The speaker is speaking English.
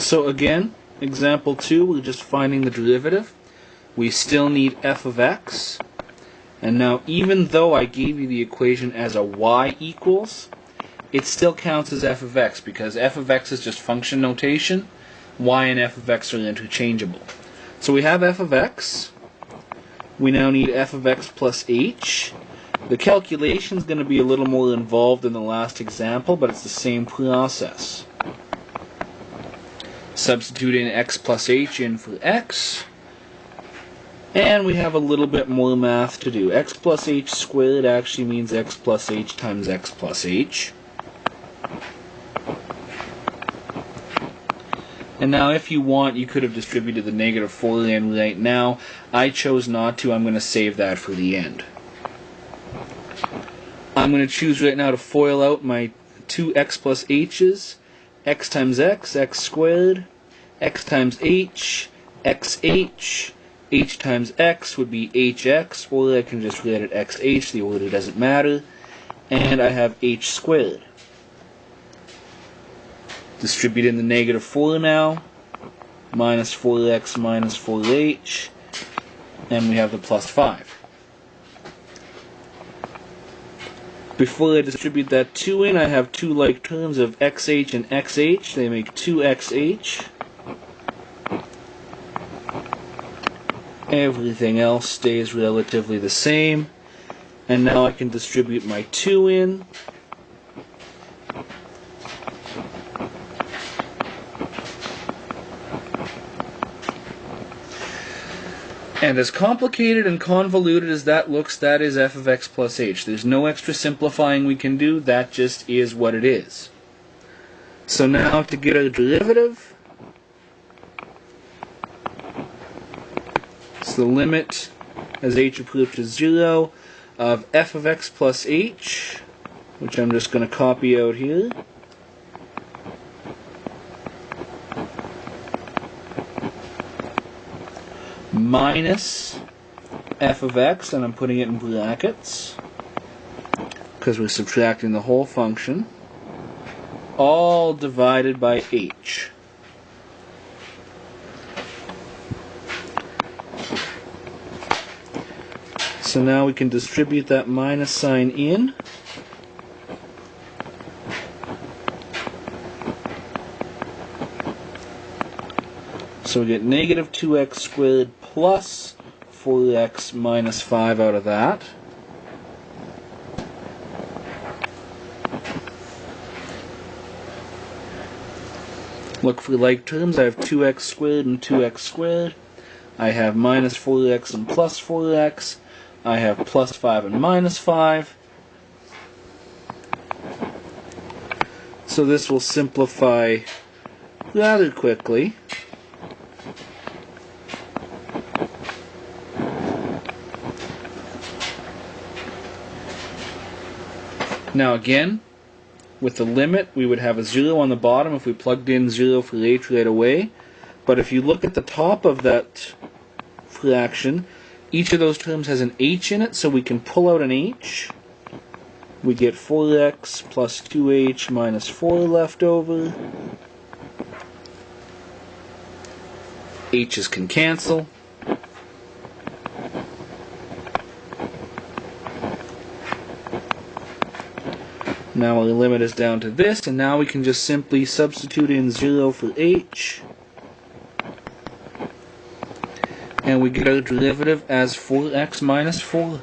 So again, example 2, we're just finding the derivative. We still need f of x. And now, even though I gave you the equation as a y equals, it still counts as f of x because f of x is just function notation. Y and f of x are interchangeable. So we have f of x. We now need f of x plus h. The calculation is going to be a little more involved than the last example, but it's the same process. Substituting x plus h in for x. And we have a little bit more math to do. X plus h squared actually means x plus h times x plus h. And now if you want, you could have distributed the negative 4 in right now. I chose not to. I'm going to save that for the end. I'm going to choose right now to FOIL out my two x plus h's. X times x, x squared. X times h, xh. H times x would be hx, or I can just write it xh, the order doesn't matter. And I have h squared. Distribute in the negative 4 now. Minus 4x minus 4h. And we have the plus 5. Before I distribute that 2 in, I have two like terms of xh and xh. They make 2xh. Everything else stays relatively the same. And now I can distribute my 2 in. And as complicated and convoluted as that looks, that is f of x plus h. There's no extra simplifying we can do. That just is what it is. So now to get our derivative, it's the limit as h approaches 0 of f of x plus h, which I'm just going to copy out here. Minus f of x, and I'm putting it in brackets because we're subtracting the whole function, all divided by h. So now we can distribute that minus sign in. So we get negative 2x squared plus 4x minus 5 out of that. Look for like terms. I have 2x squared and 2x squared. I have minus 4x and plus 4x. I have plus 5 and minus 5. So this will simplify rather quickly. Now again, with the limit, we would have a 0 on the bottom if we plugged in 0 for h right away. But if you look at the top of that fraction, each of those terms has an h in it, so we can pull out an h. We get 4x plus 2h minus 4 left over. H's can cancel. Now our limit is down to this, and now we can just simply substitute in 0 for h. And we get our derivative as 4x minus 4.